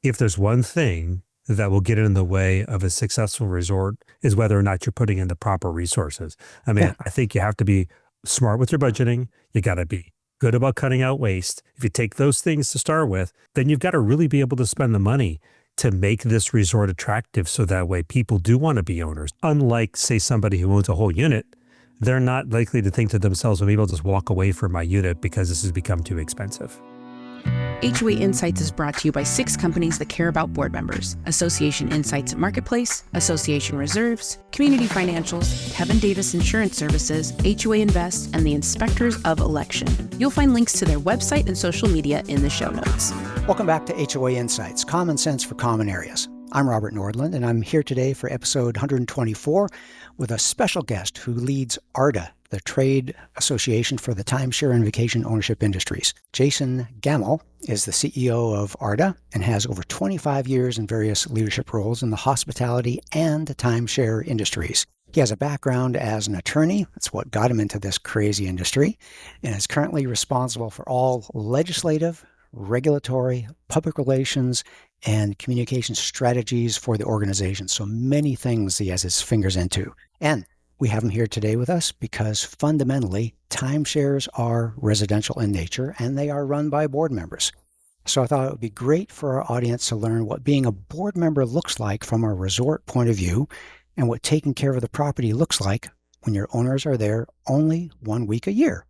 if there's one thing that will get in the way of a successful resort is whether or not you're putting in the proper resources. I mean, I think you have to be smart with your budgeting. You got to be good about cutting out waste. If you take those things to start with, then you've got to really be able to spend the money to make this resort attractive so that way people do want to be owners. Unlike, say, somebody who owns a whole unit, they're not likely to think to themselves, well, maybe I'll just walk away from my unit because this has become too expensive. HOA Insights is brought to you by 6 companies that care about board members: Association Insights Marketplace, Association Reserves, Community Financials, Kevin Davis Insurance Services, HOA Invest, and the Inspectors of Election. You'll find links to their website and social media in the show notes. Welcome back to HOA Insights, common sense for common areas. I'm Robert Nordlund, and I'm here today for episode 124 with a special guest who leads ARDA, the trade association for the timeshare and vacation ownership industries. Jason Gamel is the CEO of ARDA and has over 25 years in various leadership roles in the hospitality and timeshare industries. He has a background as an attorney. That's what got him into this crazy industry, and is currently responsible for all legislative, regulatory, public relations, and communication strategies for the organization. So many things he has his fingers into. And we have him here today with us because fundamentally, timeshares are residential in nature and they are run by board members. So I thought it would be great for our audience to learn what being a board member looks like from a resort point of view and what taking care of the property looks like when your owners are there only 1 week a year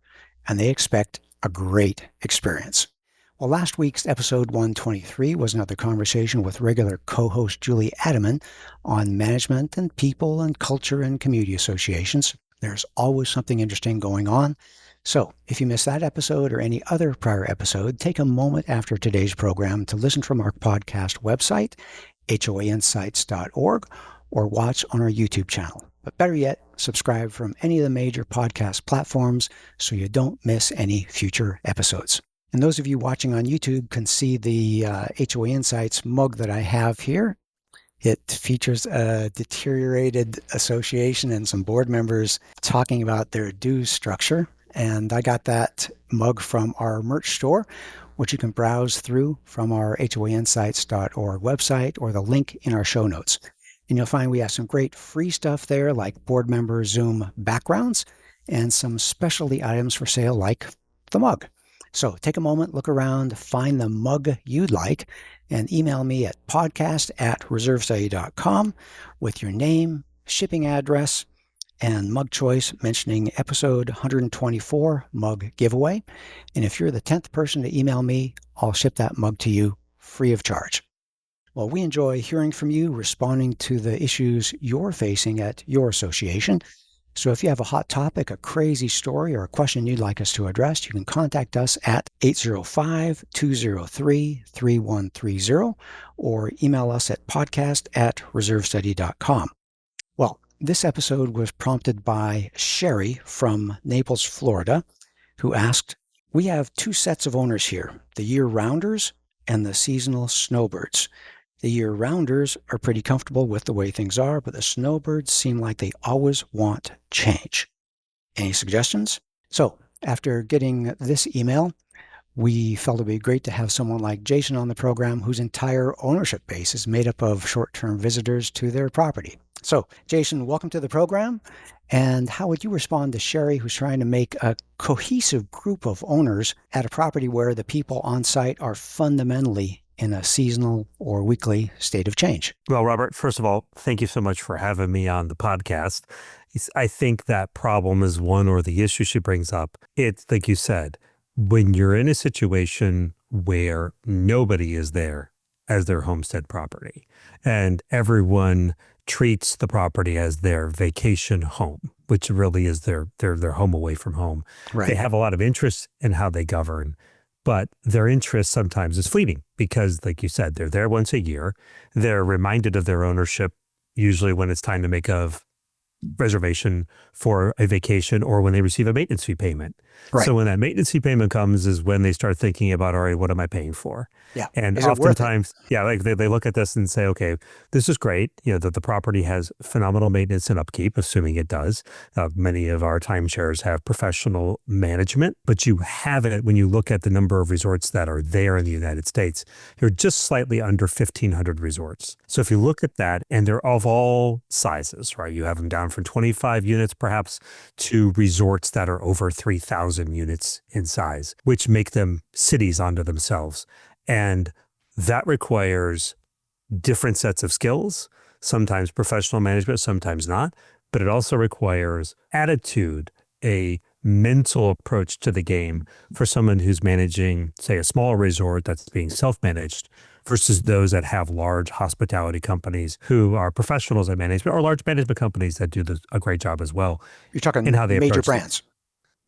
and they expect a great experience. Well, last week's episode 123 was another conversation with regular co-host Julie Adamen on management and people and culture and community associations. There's always something interesting going on. So if you missed that episode or any other prior episode, take a moment after today's program to listen from our podcast website, hoainsights.org, or watch on our YouTube channel. But better yet, subscribe from any of the major podcast platforms so you don't miss any future episodes. And those of you watching on YouTube can see the HOA Insights mug that I have here. It features a deteriorated association and some board members talking about their dues structure. And I got that mug from our merch store, which you can browse through from our hoainsights.org website or the link in our show notes. And you'll find we have some great free stuff there like board member Zoom backgrounds and some specialty items for sale like the mug. So take a moment, look around, find the mug you'd like, and email me at podcast@reservestudy.com with your name, shipping address, and mug choice mentioning episode 124 mug giveaway. And if you're the 10th person to email me, I'll ship that mug to you free of charge. Well, we enjoy hearing from you, responding to the issues you're facing at your association. So if you have a hot topic, a crazy story, or a question you'd like us to address, you can contact us at 805-203-3130 or email us at podcast@reservestudy.com. Well, this episode was prompted by Sherry from Naples, Florida, who asked, we have 2 sets of owners here, the year-rounders and the seasonal snowbirds. The year-rounders are pretty comfortable with the way things are, but the snowbirds seem like they always want change. Any suggestions? So, after getting this email, we felt it would be great to have someone like Jason on the program whose entire ownership base is made up of short-term visitors to their property. So, Jason, welcome to the program. And how would you respond to Sherry, who's trying to make a cohesive group of owners at a property where the people on site are fundamentally in a seasonal or weekly state of change? Well, Robert, first of all, thank you so much for having me on the podcast. I think that problem is one, or the issue she brings up. It's like you said, when you're in a situation where nobody is there as their homestead property and everyone treats the property as their vacation home, which really is their home away from home. Right. They have a lot of interest in how they govern, but their interest sometimes is fleeting because, like you said, they're there once a year. They're reminded of their ownership, usually when it's time to make a reservation for a vacation or when they receive a maintenance fee payment. Right. So when that maintenance fee payment comes is when they start thinking about, all right, what am I paying for? Yeah. And Is it worth it? oftentimes, yeah, like they look at this and say, okay, this is great. That the property has phenomenal maintenance and upkeep, assuming it does. Many of our timeshares have professional management, but you have it when you look at the number of resorts that are there in the United States. You're just slightly under 1,500 resorts. So if you look at that, and they're of all sizes, right? You have them down from 25 units perhaps to resorts that are over 3,000 units in size, which make them cities unto themselves. And that requires different sets of skills, sometimes professional management, sometimes not, but it also requires attitude, a mental approach to the game for someone who's managing, say, a small resort that's being self-managed versus those that have large hospitality companies who are professionals at management, or large management companies that do a great job as well. You're talking in how they major approach brands.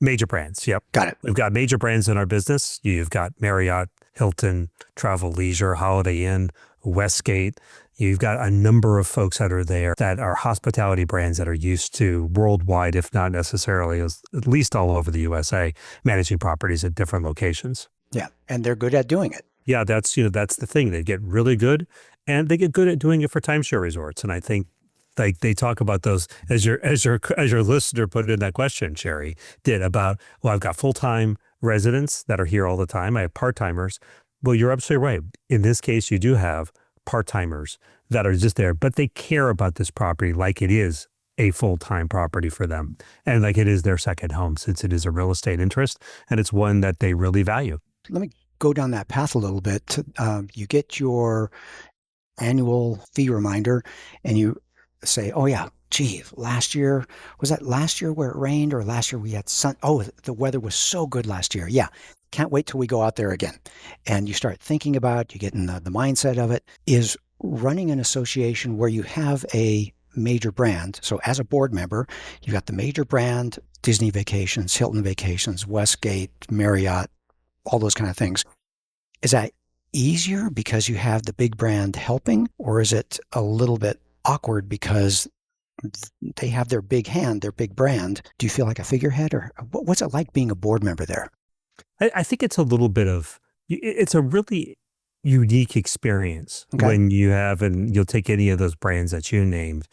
Major brands, yep. Got it. We've got major brands in our business. You've got Marriott, Hilton, Travel Leisure, Holiday Inn, Westgate. You've got a number of folks that are there that are hospitality brands that are used to worldwide, if not necessarily, at least all over the USA, managing properties at different locations. Yeah. And they're good at doing it. Yeah, that's the thing. They get really good, and they get good at doing it for timeshare resorts. And I think like they talk about those as your listener put in that question, Sherry did about, well, I've got full-time residents that are here all the time. I have part-timers. Well, you're absolutely right. In this case, you do have part-timers that are just there, but they care about this property like it is a full-time property for them. And like it is their second home, since it is a real estate interest and it's one that they really value. Let me go down that path a little bit. You get your annual fee reminder and you say, oh yeah, gee, was that last year where it rained, or last year we had sun? Oh, the weather was so good last year. Yeah. Can't wait till we go out there again. And you start thinking about, you get in the mindset of it. Is running an association where you have a major brand. So as a board member, you've got the major brand, Disney Vacations, Hilton Vacations, Westgate, Marriott, all those kind of things. Is that easier because you have the big brand helping, or is it a little bit awkward because they have their big hand, their big brand? Do you feel like a figurehead, or what's it like being a board member there? I think it's a little bit of, it's a really unique experience when you have, and you'll take any of those brands that you named.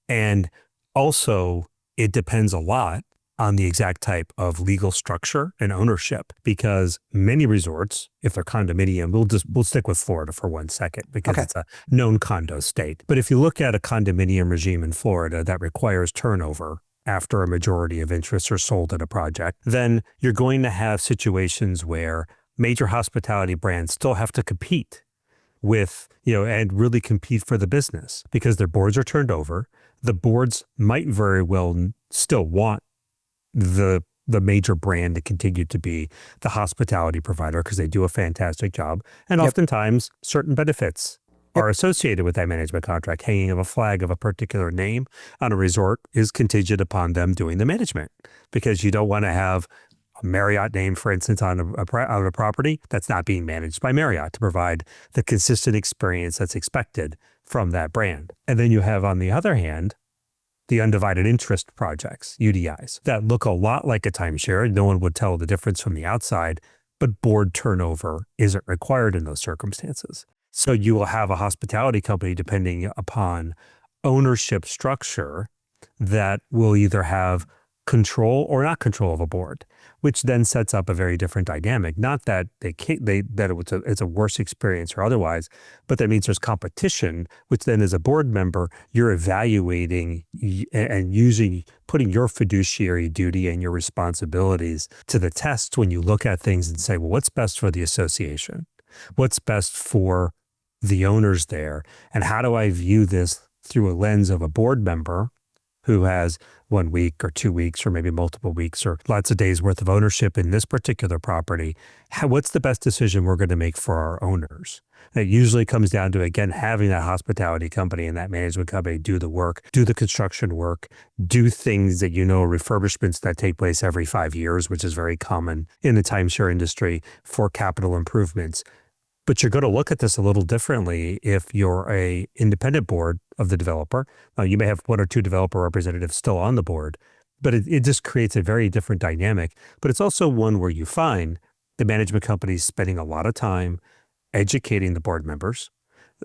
And also it depends a lot on the exact type of legal structure and ownership, because many resorts, if they're condominium, we'll stick with Florida for 1 second because it's a known condo state. But if you look at a condominium regime in Florida that requires turnover after a majority of interests are sold in a project, then you're going to have situations where major hospitality brands still have to compete with, and really compete for the business because their boards are turned over. The boards might very well still want the major brand to continue to be the hospitality provider because they do a fantastic job. And oftentimes certain benefits are associated with that management contract. Hanging of a flag of a particular name on a resort is contingent upon them doing the management, because you don't want to have a Marriott name, for instance, on a property that's not being managed by Marriott to provide the consistent experience that's expected from that brand. And then you have, on the other hand, the undivided interest projects, UDIs, that look a lot like a timeshare. No one would tell the difference from the outside, but board turnover isn't required in those circumstances. So you will have a hospitality company, depending upon ownership structure, that will either have control or not control of a board, which then sets up a very different dynamic. Not that it's a worse experience or otherwise, but that means there's competition, which then as a board member, you're evaluating and putting your fiduciary duty and your responsibilities to the test when you look at things and say, well, what's best for the association? What's best for the owners there? And how do I view this through a lens of a board member who has 1 week or 2 weeks or maybe multiple weeks or lots of days worth of ownership in this particular property? What's the best decision we're going to make for our owners? And it usually comes down to, again, having that hospitality company and that management company do the work, do the construction work, do things that, refurbishments that take place every 5 years, which is very common in the timeshare industry for capital improvements. But you're going to look at this a little differently if you're a independent board of the developer. You may have 1 or 2 developer representatives still on the board, But it just creates a very different dynamic. But it's also one where you find the management companies spending a lot of time educating the board members,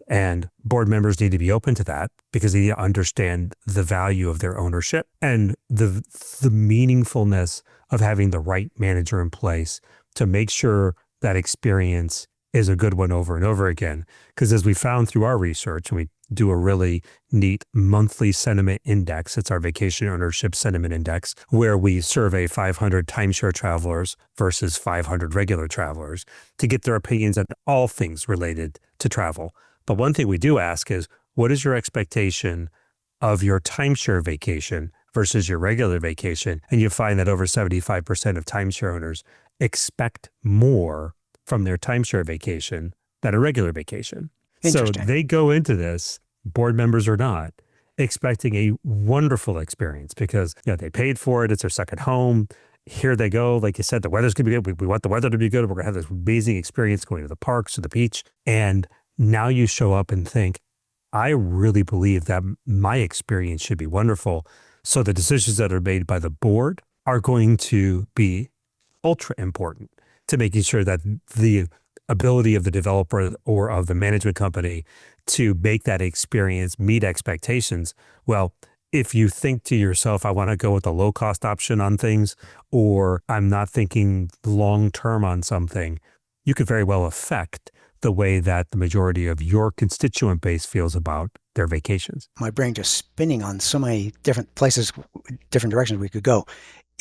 and board members need to be open to that because they understand the value of their ownership and the meaningfulness of having the right manager in place to make sure that experience is a good one over and over again. Because as we found through our research, and we do a really neat monthly sentiment index, it's our vacation ownership sentiment index, where we survey 500 timeshare travelers versus 500 regular travelers to get their opinions on all things related to travel. But one thing we do ask is, what is your expectation of your timeshare vacation versus your regular vacation? And you find that over 75% of timeshare owners expect more from their timeshare vacation than a regular vacation. So they go into this, board members or not, expecting a wonderful experience because they paid for it. It's their second home. Here they go. Like you said, the weather's going to be good. We want the weather to be good. We're going to have this amazing experience going to the parks or the beach. And now you show up and think, I really believe that my experience should be wonderful. So the decisions that are made by the board are going to be ultra important to making sure that the ability of the developer or of the management company to make that experience meet expectations. Well, if you think to yourself, I want to go with the low cost option on things, or I'm not thinking long term on something, you could very well affect the way that the majority of your constituent base feels about their vacations. My brain just spinning on so many different places, different directions we could go.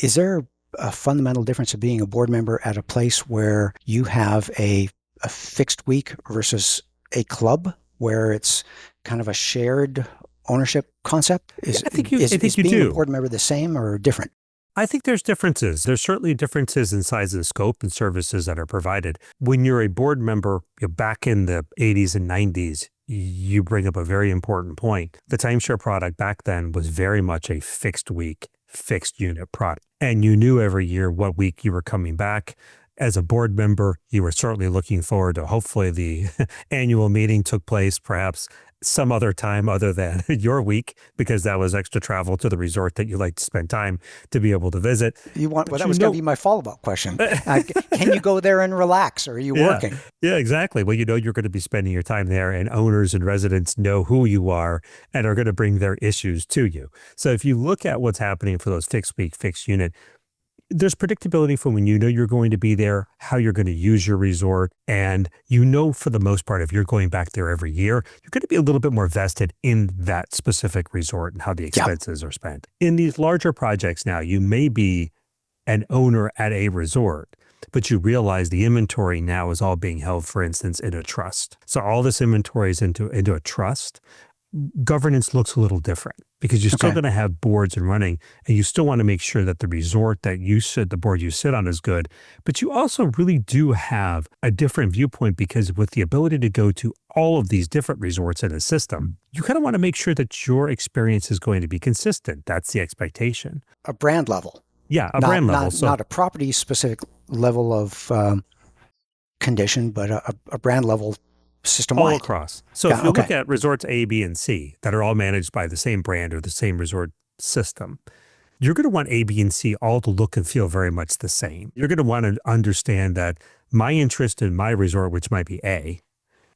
Is there a fundamental difference of being a board member at a place where you have a fixed week versus a club where it's kind of a shared ownership concept? Is being a board member the same or different? I think there's differences. There's certainly differences in size and scope and services that are provided. When you're a board member, back in the 80s and 90s, you bring up a very important point. The timeshare product back then was very much a fixed week, fixed unit product. And you knew every year what week you were coming back. As a board member, you were certainly looking forward to hopefully the annual meeting took place perhaps some other time other than your week, because that was extra travel to the resort that you like to spend time to be able to visit. That was going to be my follow-up question. Can you go there and relax, or are you working? Yeah, exactly. Well, you're going to be spending your time there, and owners and residents know who you are and are going to bring their issues to you. So if you look at what's happening for those fixed week, fixed unit, there's predictability for when you know you're going to be there, how you're going to use your resort. And for the most part, if you're going back there every year, you're going to be a little bit more vested in that specific resort and how the expenses are spent. In these larger projects now, you may be an owner at a resort, but you realize the inventory now is all being held, for instance, in a trust. So all this inventory is into a trust. Governance looks a little different because you're still going to have boards and running, and you still want to make sure that the resort that the board you sit on is good. But you also really do have a different viewpoint because with the ability to go to all of these different resorts in a system, you kind of want to make sure that your experience is going to be consistent. That's the expectation. A brand level. Yeah, brand level. Not a property specific level of condition, but a brand level system-wide. All across. So if you look at resorts A, B, and C that are all managed by the same brand or the same resort system, you're going to want A, B, and C all to look and feel very much the same. You're going to want to understand that my interest in my resort, which might be A,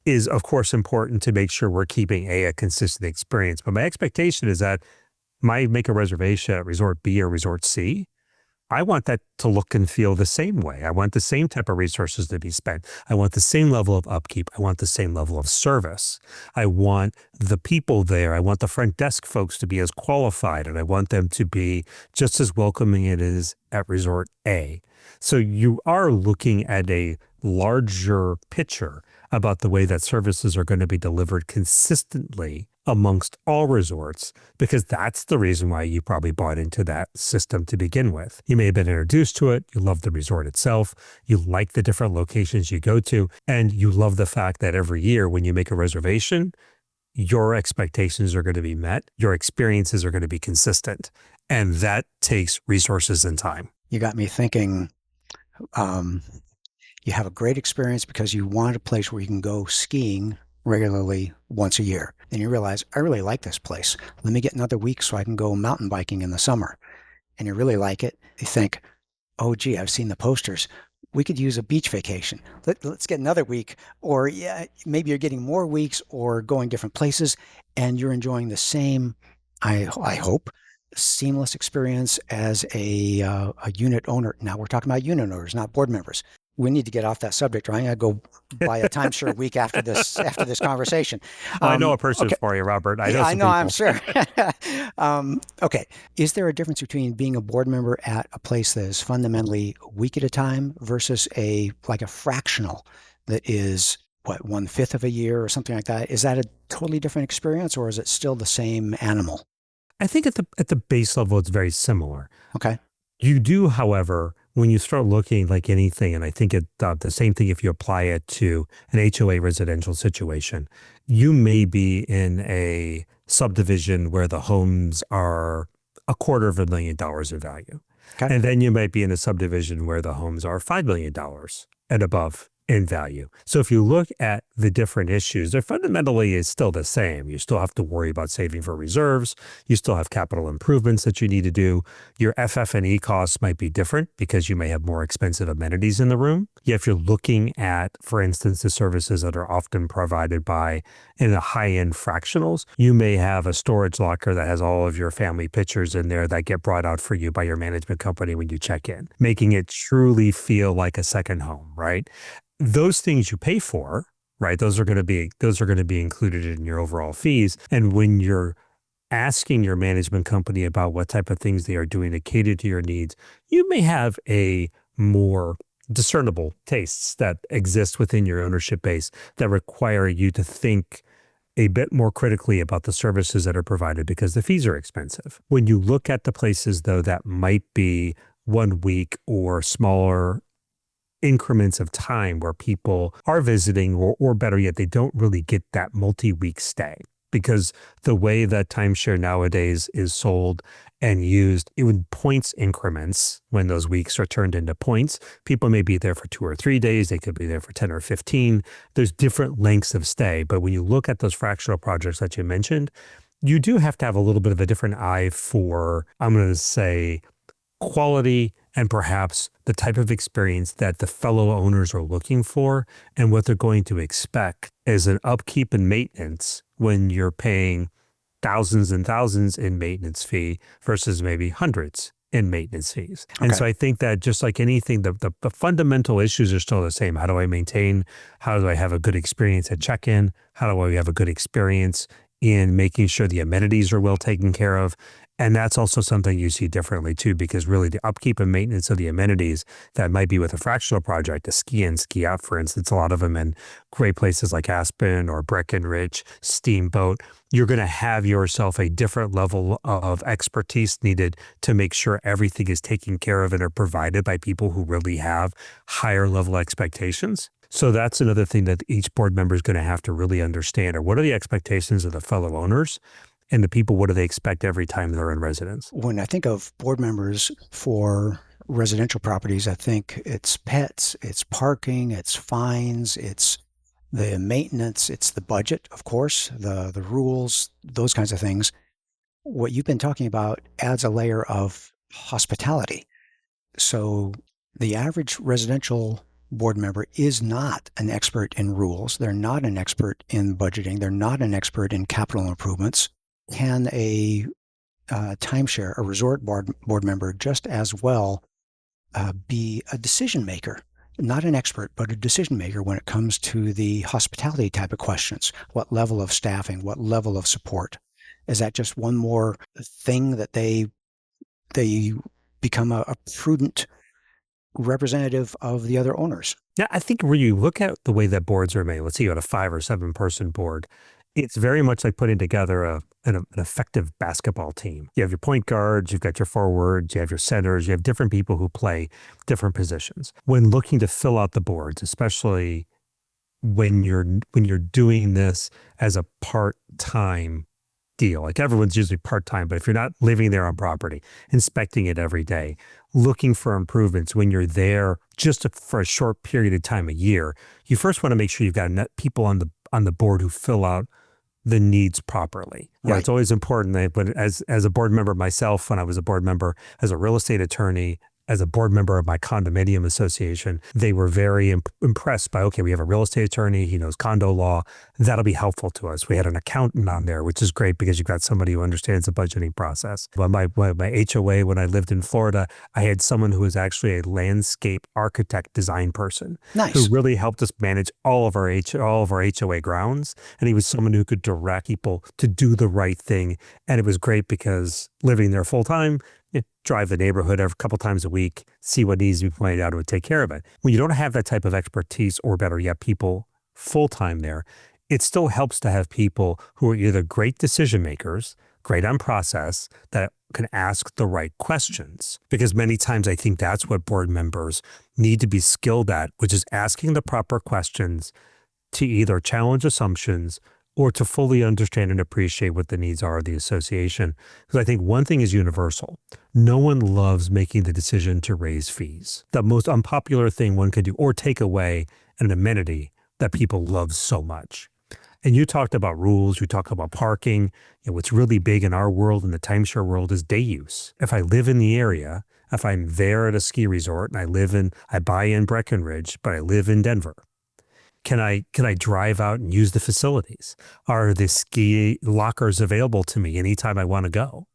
is of course important to make sure we're keeping a consistent experience. But my expectation is that make a reservation at resort B or resort C, I want that to look and feel the same way. I want the same type of resources to be spent. I want the same level of upkeep. I want the same level of service. I want the people there. I want the front desk folks to be as qualified, and I want them to be just as welcoming as it is at resort A. So you are looking at a larger picture about the way that services are going to be delivered consistently amongst all resorts, because that's the reason why you probably bought into that system to begin with. You may have been introduced to it, you love the resort itself, you like the different locations you go to, and you love the fact that every year when you make a reservation, your expectations are going to be met, your experiences are going to be consistent, and that takes resources and time. You got me thinking, you have a great experience because you want a place where you can go skiing regularly once a year. And you realize, I really like this place. Let me get another week so I can go mountain biking in the summer. and you really like it, you think, oh, gee, I've seen the posters. We could use a beach vacation. Let's get another week. Or yeah, maybe you're getting more weeks or going different places and you're enjoying the same, I hope, seamless experience as a unit owner. Now we're talking about unit owners, not board members. We need to get off that subject, right? I go buy a timeshare a week after this conversation. I know a person Okay. for you, Robert. I know Yeah, I some know, I'm people. sure. Okay. Is there a difference between being a board member at a place that is fundamentally a week at a time versus like a fractional that is what, 1/5 of a year or something like that? Is that a totally different experience or is it still the same animal? I think at the base level, it's very similar. Okay. You do, however, when you start looking like anything, and I think the same thing if you apply it to an HOA residential situation, you may be in a subdivision where the homes are $250,000 in value. Okay. And then you might be in a subdivision where the homes are $5 million and above in value. So if you look at the different issues, they're fundamentally is still the same. You still have to worry about saving for reserves. You still have capital improvements that you need to do. Your FF&E costs might be different because you may have more expensive amenities in the room. Yeah, if you're looking at, for instance, the services that are often provided by in the high-end fractionals, you may have a storage locker that has all of your family pictures in there that get brought out for you by your management company when you check in, making it truly feel like a second home, right? Those things you pay for, right? Those are going to be included in your overall fees. And when you're asking your management company about what type of things they are doing to cater to your needs, you may have a more discernible tastes that exist within your ownership base that require you to think a bit more critically about the services that are provided because the fees are expensive. When you look at the places, though, that might be 1 week or smaller increments of time where people are visiting, or better yet, they don't really get that multi-week stay. Because the way that timeshare nowadays is sold and used in points increments, when those weeks are turned into points, people may be there for 2 or 3 days. They could be there for 10 or 15. There's different lengths of stay. But when you look at those fractional projects that you mentioned, you do have to have a little bit of a different eye for, I'm going to say, quality and perhaps the type of experience that the fellow owners are looking for and what they're going to expect as an upkeep and maintenance when you're paying thousands and thousands in maintenance fee versus maybe hundreds in maintenance fees. Okay. And so I think that just like anything, the fundamental issues are still the same. How do I maintain? How do I have a good experience at check-in? How do I have a good experience in making sure the amenities are well taken care of? And that's also something you see differently too, because really the upkeep and maintenance of the amenities that might be with a fractional project, a ski in, ski out, for instance, a lot of them in great places like Aspen or Breckenridge, Steamboat, you're going to have yourself a different level of expertise needed to make sure everything is taken care of and are provided by people who really have higher level expectations. So that's another thing that each board member is going to have to really understand, or what are the expectations of the fellow owners? And the people, what do they expect every time they're in residence? When I think of board members for residential properties, I think it's pets, it's parking, it's fines, it's the maintenance, it's the budget, of course, the rules, those kinds of things. What you've been talking about adds a layer of hospitality. So the average residential board member is not an expert in rules. They're not an expert in budgeting. They're not an expert in capital improvements. Can a timeshare, a resort board member, just as well be a decision maker? Not an expert, but a decision maker when it comes to the hospitality type of questions. What level of staffing? What level of support? Is that just one more thing that they become a prudent representative of the other owners? Yeah, I think when you look at the way that boards are made, let's say you had a 5 or 7 person board, it's very much like putting together an effective basketball team. You have your point guards, you've got your forwards, you have your centers, you have different people who play different positions. When looking to fill out the boards, especially when you're doing this as a part-time deal, like everyone's usually part-time, but if you're not living there on property, inspecting it every day, looking for improvements when you're there just for a short period of time a year, you first want to make sure you've got people on the board who fill out the needs properly. Yeah, Right. it's always important that when, as a board member myself, when I was a board member, as a real estate attorney, as a board member of my condominium association, they were very impressed by, okay, we have a real estate attorney, he knows condo law, that'll be helpful to us. We had an accountant on there, which is great because you've got somebody who understands the budgeting process. But my HOA, when I lived in Florida, I had someone who was actually a landscape architect design person. Nice. Who really helped us manage all of our HOA grounds. And he was someone who could direct people to do the right thing. And it was great because living there full time, drive the neighborhood a couple times a week, see what needs to be pointed out, and take care of it. When you don't have that type of expertise, or better yet, people full time there, it still helps to have people who are either great decision makers, great on process, that can ask the right questions. Because many times I think that's what board members need to be skilled at, which is asking the proper questions to either challenge assumptions or to fully understand and appreciate what the needs are of the association. Because I think one thing is universal. No one loves making the decision to raise fees. The most unpopular thing one could do, or take away an amenity that people love so much. And you talked about rules, you talked about parking. What's really big in our world, in the timeshare world, is day use. If I live in the area, if I'm there at a ski resort and I buy in Breckenridge, but I live in Denver, Can I drive out and use the facilities? Are the ski lockers available to me anytime I want to go?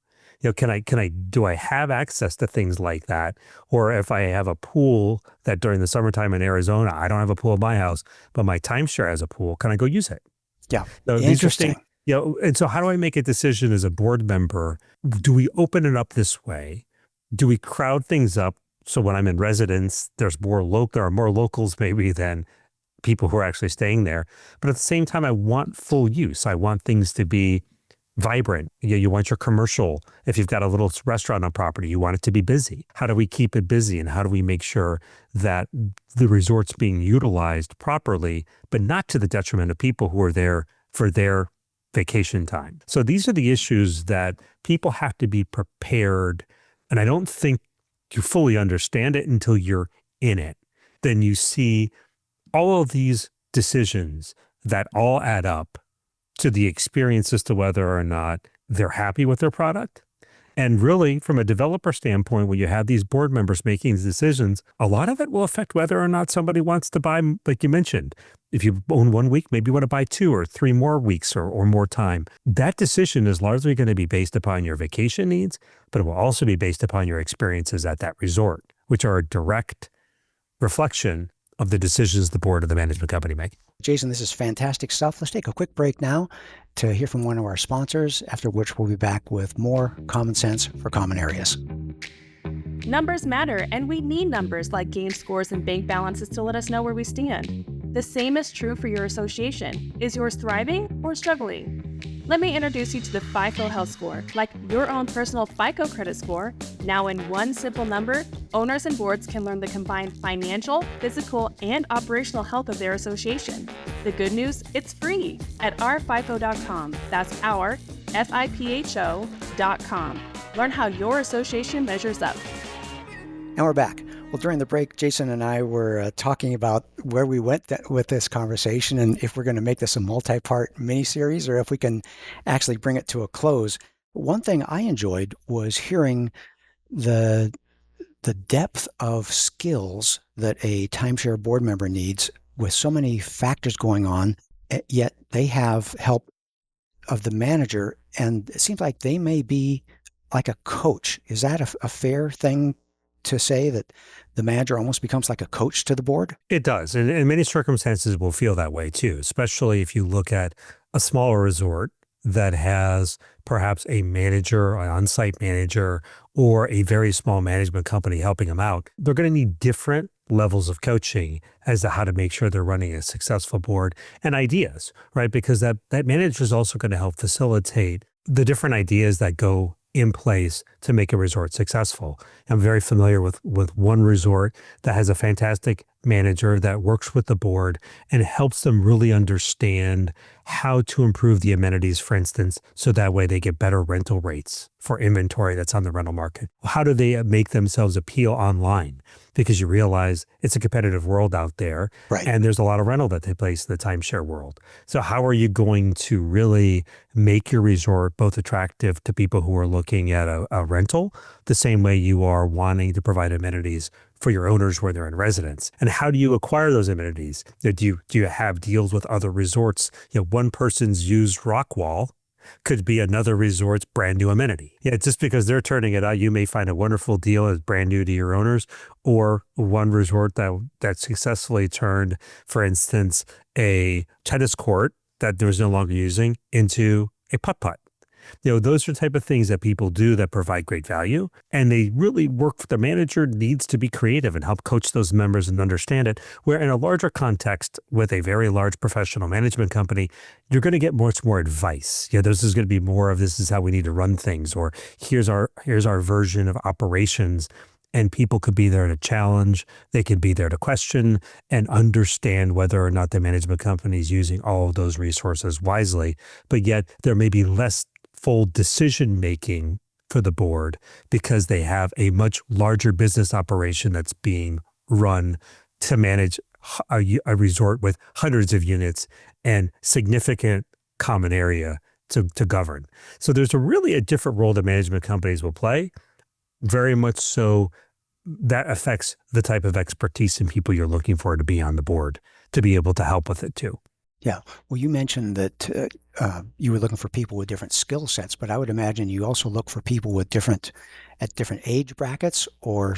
Do I have access to things like that? Or if I have a pool that during the summertime in Arizona, I don't have a pool in my house, but my timeshare has a pool, can I go use it? Yeah. So Interesting. And so how do I make a decision as a board member? Do we open it up this way? Do we crowd things up so when I'm in residence, there are more locals maybe than people who are actually staying there. But at the same time, I want full use. I want things to be vibrant. You want your commercial. If you've got a little restaurant on property, you want it to be busy. How do we keep it busy? And how do we make sure that the resort's being utilized properly, but not to the detriment of people who are there for their vacation time? So these are the issues that people have to be prepared. And I don't think you fully understand it until you're in it. Then you see all of these decisions that all add up to the experience as to whether or not they're happy with their product. And really, from a developer standpoint, when you have these board members making these decisions, a lot of it will affect whether or not somebody wants to buy, like you mentioned. If you own 1 week, maybe you want to buy 2 or 3 more weeks or more time. That decision is largely going to be based upon your vacation needs, but it will also be based upon your experiences at that resort, which are a direct reflection of the decisions the board of the management company make. Jason, this is fantastic stuff. Let's take a quick break now to hear from one of our sponsors, after which we'll be back with more common sense for common areas. Numbers matter, and we need numbers like game scores and bank balances to let us know where we stand. The same is true for your association. Is yours thriving or struggling? Let me introduce you to the FiPhO Health Score, like your own personal FICO credit score. Now in one simple number, owners and boards can learn the combined financial, physical, and operational health of their association. The good news, it's free at ourfipho.com. That's our, FIPHO.com. Learn how your association measures up. And we're back. Well, during the break, Jason and I were talking about where we went with this conversation and if we're going to make this a multi-part mini-series or if we can actually bring it to a close. One thing I enjoyed was hearing the depth of skills that a timeshare board member needs with so many factors going on, yet they have help of the manager, and it seems like they may be like a coach. Is that a fair thing to say, that the manager almost becomes like a coach to the board? It does. And in many circumstances will feel that way too, especially if you look at a smaller resort that has perhaps a manager, an on-site manager, or a very small management company helping them out. They're going to need different levels of coaching as to how to make sure they're running a successful board, and ideas, right? Because that manager is also going to help facilitate the different ideas that go in place to make a resort successful. I'm very familiar with one resort that has a fantastic manager that works with the board and helps them really understand how to improve the amenities, for instance, so that way they get better rental rates for inventory that's on the rental market. How do they make themselves appeal online? Because you realize it's a competitive world out there, Right. and there's a lot of rental that takes place in the timeshare world. So how are you going to really make your resort both attractive to people who are looking at a rental, the same way you are wanting to provide amenities for your owners where they're in residence? And how do you acquire those amenities? Do you have deals with other resorts? One person's used rock wall could be another resort's brand new amenity. Just because they're turning it out, you may find a wonderful deal as brand new to your owners, or one resort that successfully turned, for instance, a tennis court that there was no longer using into a putt-putt. Those are the type of things that people do that provide great value, and they really work. The manager needs to be creative and help coach those members and understand it, where in a larger context with a very large professional management company, you're going to get much more advice. This is going to be more of, this is how we need to run things, or here's our version of operations. And people could be there to challenge, they could be there to question and understand whether or not the management company is using all of those resources wisely. But yet there may be less full decision making for the board because they have a much larger business operation that's being run to manage a resort with hundreds of units and significant common area to govern. So there's really a different role that management companies will play. Very much so, that affects the type of expertise and people you're looking for to be on the board to be able to help with it too. Yeah. Well, you mentioned that you were looking for people with different skill sets, but I would imagine you also look for people with different age brackets or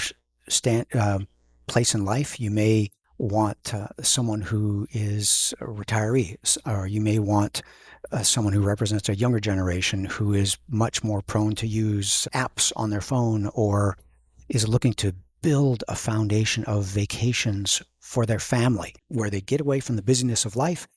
place in life. You may want someone who is a retiree, or you may want someone who represents a younger generation who is much more prone to use apps on their phone, or is looking to build a foundation of vacations for their family where they get away from the busyness of life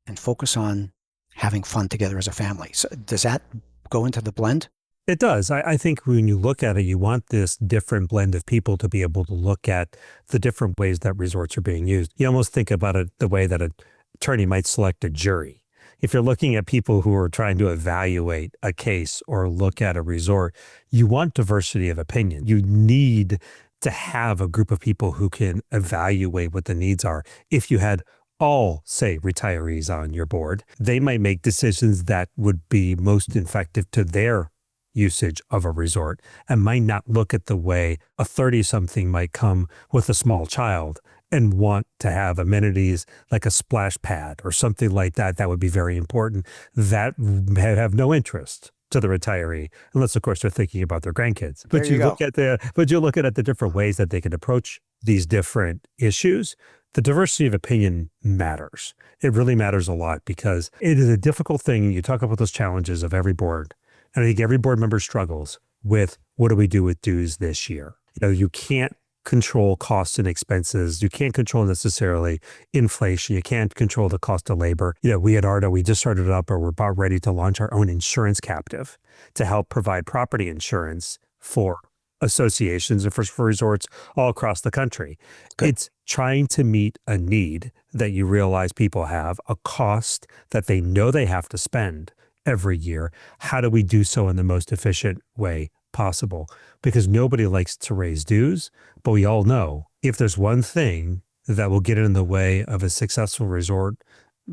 and focus on having fun together as a family. So does that go into the blend? It does. I think when you look at it, you want this different blend of people to be able to look at the different ways that resorts are being used. You almost think about it the way that an attorney might select a jury. If you're looking at people who are trying to evaluate a case or look at a resort, you want diversity of opinion. You need to have a group of people who can evaluate what the needs are. If you had all, say, retirees on your board, they might make decisions that would be most effective to their usage of a resort and might not look at the way a 30-something might come with a small child and want to have amenities like a splash pad or something like that. That would be very important. That have no interest to the retiree, unless of course they're thinking about their grandkids. But you look at the different ways that they can approach these different issues. The diversity of opinion matters. It really matters a lot because it is a difficult thing. You talk about those challenges of every board, and I think every board member struggles with, what do we do with dues this year? You can't control costs and expenses. You can't control necessarily inflation. You can't control the cost of labor. We at ARDA, we just started up, or we're about ready to launch our own insurance captive to help provide property insurance for associations and for resorts all across the country. Good. It's trying to meet a need that you realize people have, a cost that they know they have to spend every year. How do we do so in the most efficient way possible? Because nobody likes to raise dues, but we all know if there's one thing that will get in the way of a successful resort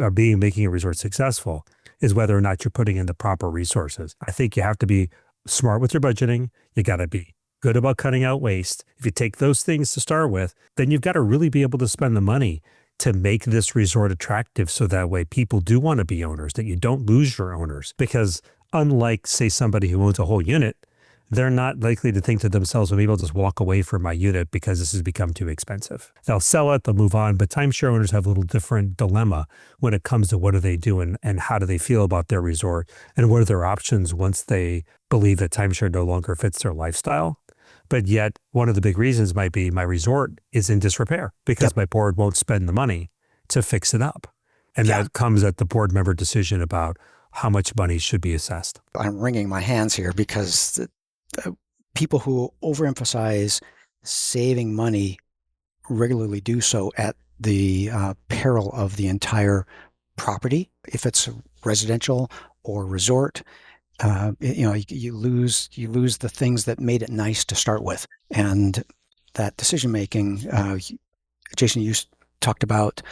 or making a resort successful is whether or not you're putting in the proper resources. I think you have to be smart with your budgeting. You got to be good about cutting out waste. If you take those things to start with, then you've got to really be able to spend the money to make this resort attractive, so that way people do want to be owners, that you don't lose your owners. Because unlike, say, somebody who owns a whole unit, they're not likely to think to themselves, well, maybe I'll just walk away from my unit because this has become too expensive. They'll sell it, they'll move on. But timeshare owners have a little different dilemma when it comes to what do they do and how do they feel about their resort and what are their options once they believe that timeshare no longer fits their lifestyle. But yet one of the big reasons might be my resort is in disrepair because my board won't spend the money to fix it up. And that comes at the board member decision about how much money should be assessed. I'm wringing my hands here because the people who overemphasize saving money regularly do so at the peril of the entire property. If it's residential or resort, You lose the things that made it nice to start with, and that decision making. Jason, you talked about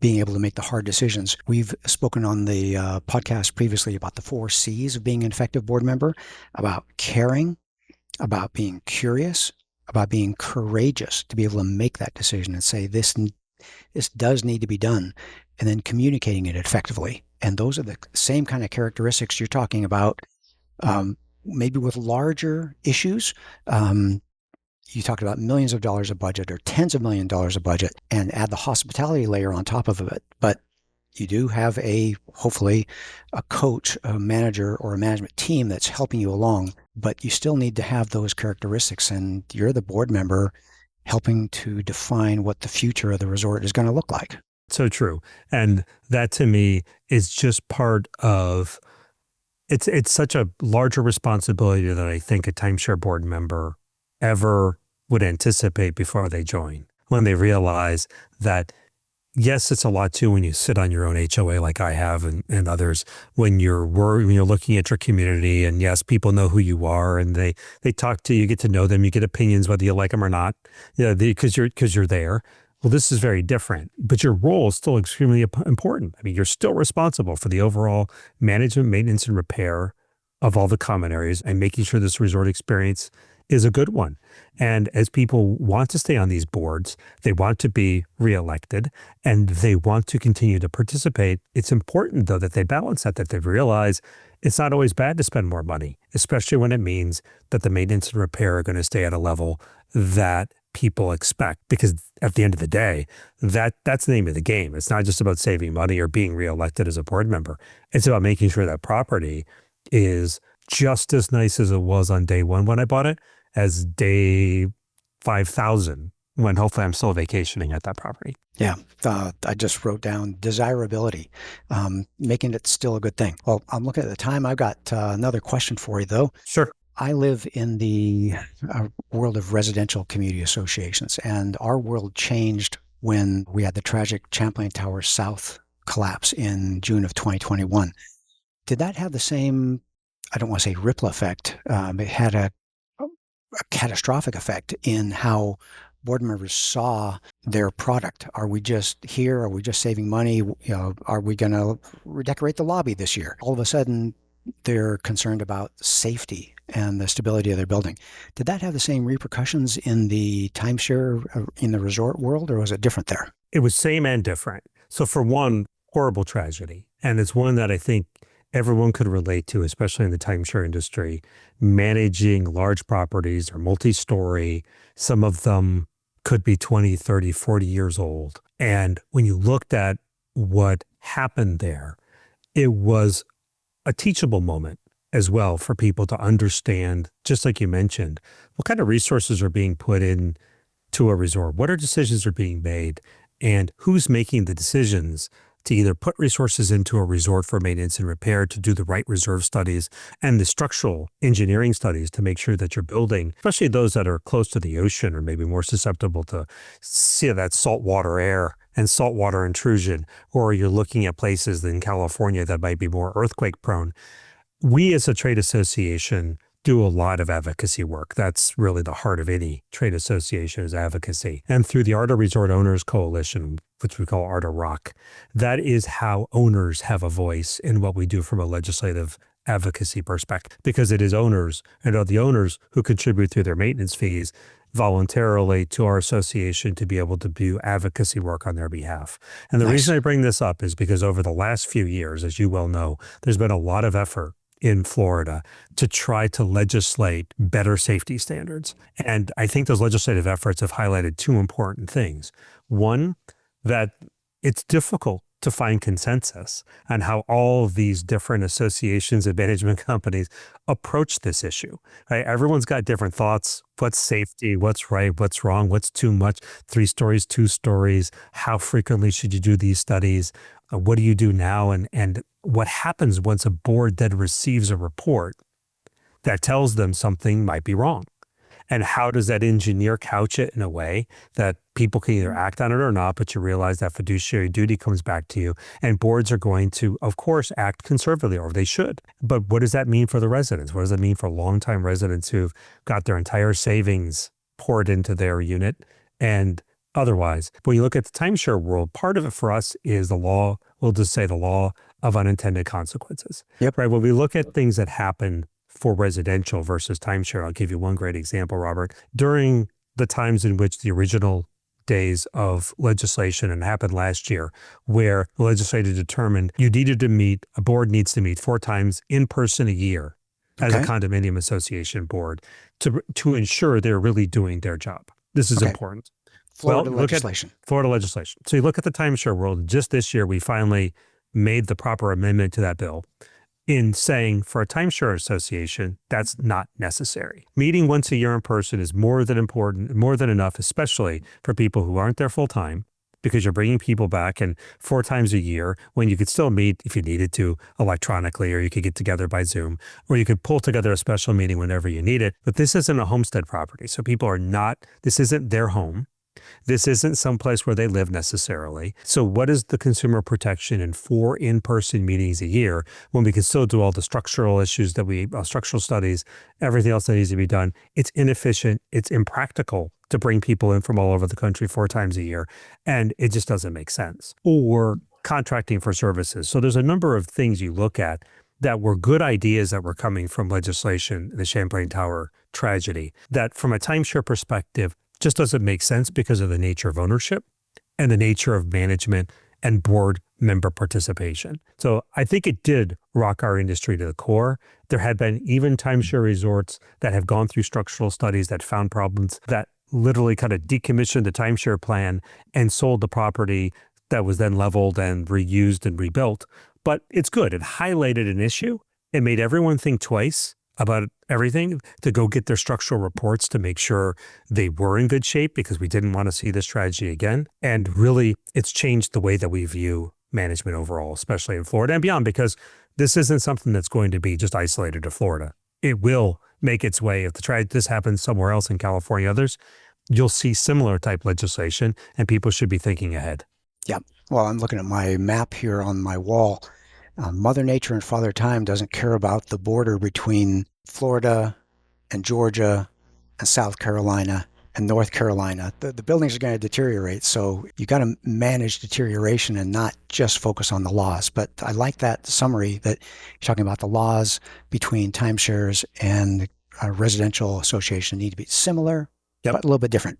being able to make the hard decisions. We've spoken on the podcast previously about the 4 C's of being an effective board member, about caring, about being curious, about being courageous to be able to make that decision and say this does need to be done, and then communicating it effectively. And those are the same kind of characteristics you're talking about, maybe with larger issues. You talked about millions of dollars of budget or tens of millions of dollars of budget, and add the hospitality layer on top of it. But you do have hopefully a coach, a manager, or a management team that's helping you along, but you still need to have those characteristics, and you're the board member helping to define what the future of the resort is going to look like. So true. And that to me is just part of, it's such a larger responsibility than I think a timeshare board member ever would anticipate before they join, when they realize that, yes, it's a lot too when you sit on your own HOA like I have and others, when you're looking at your community, and yes, people know who you are and they talk to you, get to know them, you get opinions whether you like them or not, because you're there. Well, this is very different, but your role is still extremely important. I mean, you're still responsible for the overall management, maintenance, and repair of all the common areas and making sure this resort experience is a good one. And as people want to stay on these boards, they want to be reelected, and they want to continue to participate. It's important, though, that they balance that they realize it's not always bad to spend more money, especially when it means that the maintenance and repair are going to stay at a level that people expect. Because at the end of the day, that's the name of the game. It's not just about saving money or being reelected as a board member. It's about making sure that property is just as nice as it was on day one when I bought it, as day 5,000 when hopefully I'm still vacationing at that property. Yeah, I just wrote down desirability, making it still a good thing. Well, I'm looking at the time. I've got another question for you, though. Sure. I live in the world of residential community associations, and our world changed when we had the tragic Champlain Towers South collapse in June of 2021. Did that have the same, I don't want to say ripple effect, it had a catastrophic effect in how board members saw their product? Are we just here? Are we just saving money? Are we going to redecorate the lobby this year? All of a sudden, they're concerned about safety and the stability of their building. Did that have the same repercussions in the timeshare, in the resort world, or was it different there? It was same and different. So for one, horrible tragedy. And it's one that I think everyone could relate to, especially in the timeshare industry, managing large properties or multi-story. Some of them could be 20, 30, 40 years old. And when you looked at what happened there, it was a teachable moment as well for people to understand, just like you mentioned, what kind of resources are being put in to a resort, what decisions are being made, and who's making the decisions to either put resources into a resort for maintenance and repair, to do the right reserve studies and the structural engineering studies to make sure that you're building, especially those that are close to the ocean or maybe more susceptible to see that saltwater air and saltwater intrusion, or you're looking at places in California that might be more earthquake prone. We as a trade association do a lot of advocacy work. That's really the heart of any trade association, is advocacy. And through the ARDA Resort Owners Coalition, which we call ARDA Rock, that is how owners have a voice in what we do from a legislative advocacy perspective, because it is owners and are the owners who contribute through their maintenance fees voluntarily to our association to be able to do advocacy work on their behalf. And the reason I bring this up is because over the last few years, as you well know, there's been a lot of effort in Florida to try to legislate better safety standards. And I think those legislative efforts have highlighted two important things. One, that it's difficult to find consensus on how all of these different associations and management companies approach this issue. Right? Everyone's got different thoughts. What's safety? What's right? What's wrong? What's too much? 3 stories, 2 stories? How frequently should you do these studies? What do you do now? And what happens once a board then receives a report that tells them something might be wrong? And how does that engineer couch it in a way that people can either act on it or not, but you realize that fiduciary duty comes back to you. And boards are going to, of course, act conservatively, or they should. But what does that mean for the residents? What does that mean for longtime residents who've got their entire savings poured into their unit and otherwise? When you look at the timeshare world, part of it for us is the law, we'll just say the law of unintended consequences. Yep. Right? When we look at things that happen for residential versus timeshare, I'll give you one great example, Robert. During the times in which the original days of legislation, and happened last year, where the legislature determined a board needs to meet 4 times in person a year as a condominium association board to ensure they're really doing their job. This is important. Florida legislation. Florida legislation. So you look at the timeshare world, just this year, we finally made the proper amendment to that bill in saying for a timeshare association, that's not necessary. Meeting once a year in person is more than important, more than enough, especially for people who aren't there full time, because you're bringing people back, and 4 times a year when you could still meet if you needed to electronically, or you could get together by Zoom, or you could pull together a special meeting whenever you need it. But this isn't a homestead property. So people are not, this isn't their home. This isn't someplace where they live necessarily. So what is the consumer protection in 4 in-person meetings a year when we can still do all the structural issues structural studies, everything else that needs to be done? It's inefficient. It's impractical to bring people in from all over the country 4 times a year. And it just doesn't make sense. Or contracting for services. So there's a number of things you look at that were good ideas that were coming from legislation, the Champlain Tower tragedy, that from a timeshare perspective, just doesn't make sense because of the nature of ownership and the nature of management and board member participation. So I think it did rock our industry to the core. There had been even timeshare resorts that have gone through structural studies that found problems, that literally kind of decommissioned the timeshare plan and sold the property that was then leveled and reused and rebuilt. But it's good. It highlighted an issue. It made everyone think twice about everything, to go get their structural reports to make sure they were in good shape, because we didn't want to see this tragedy again. And really, it's changed the way that we view management overall, especially in Florida and beyond, because this isn't something that's going to be just isolated to Florida. It will make its way. If this happens somewhere else in California, others, you'll see similar type legislation, and people should be thinking ahead. Yeah. Well, I'm looking at my map here on my wall. Mother Nature and Father Time doesn't care about the border between Florida and Georgia and South Carolina and North Carolina. The buildings are going to deteriorate, so you got to manage deterioration and not just focus on the laws. But I like that summary that you're talking about. The laws between timeshares and a residential association need to be similar, but a little bit different.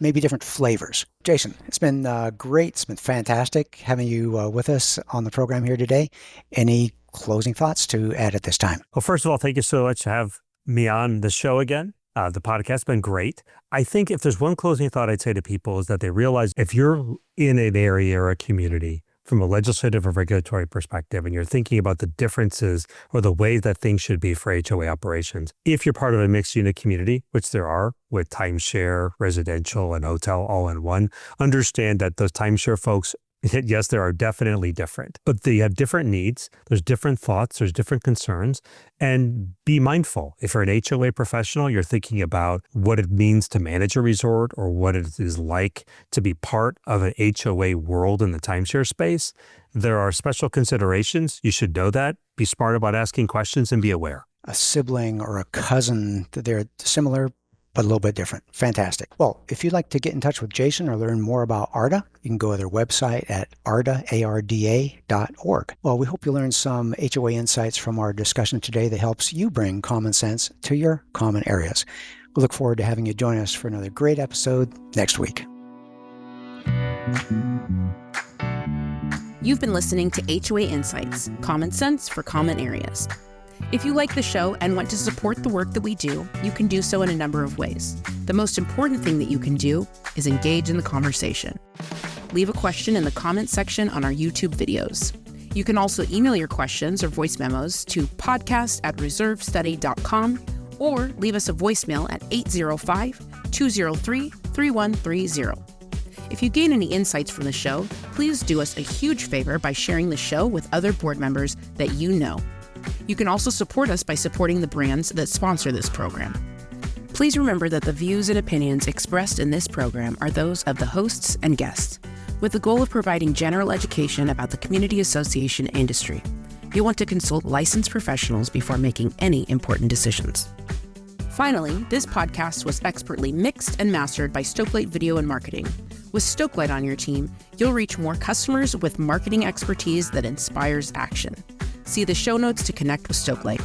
Maybe different flavors. Jason, it's been great. It's been fantastic having you with us on the program here today. Any closing thoughts to add at this time? Well, first of all, thank you so much to have me on the show again. The podcast's been great. I think if there's one closing thought I'd say to people is that they realize if you're in an area or a community from a legislative or regulatory perspective, and you're thinking about the differences or the way that things should be for HOA operations, if you're part of a mixed unit community, which there are with timeshare, residential, and hotel all in one, understand that those timeshare folks, yes, there are definitely different, but they have different needs. There's different thoughts. There's different concerns. And be mindful. If you're an HOA professional, you're thinking about what it means to manage a resort or what it is like to be part of an HOA world in the timeshare space. There are special considerations. You should know that. Be smart about asking questions and be aware. A sibling or a cousin, they're similar, but a little bit different. Fantastic. Well, if you'd like to get in touch with Jason or learn more about ARDA, you can go to their website at arda.org. Well, we hope you learned some HOA insights from our discussion today that helps you bring common sense to your common areas. We look forward to having you join us for another great episode next week. You've been listening to HOA Insights, Common Sense for Common Areas. If you like the show and want to support the work that we do, you can do so in a number of ways. The most important thing that you can do is engage in the conversation. Leave a question in the comment section on our YouTube videos. You can also email your questions or voice memos to podcast@reservestudy.com or leave us a voicemail at 805-203-3130. If you gain any insights from the show, please do us a huge favor by sharing the show with other board members that you know. You can also support us by supporting the brands that sponsor this program. Please remember that the views and opinions expressed in this program are those of the hosts and guests, with the goal of providing general education about the community association industry. You'll want to consult licensed professionals before making any important decisions. Finally, this podcast was expertly mixed and mastered by Stokelight Video and Marketing. With Stokelight on your team, you'll reach more customers with marketing expertise that inspires action. See the show notes to connect with Stokelight.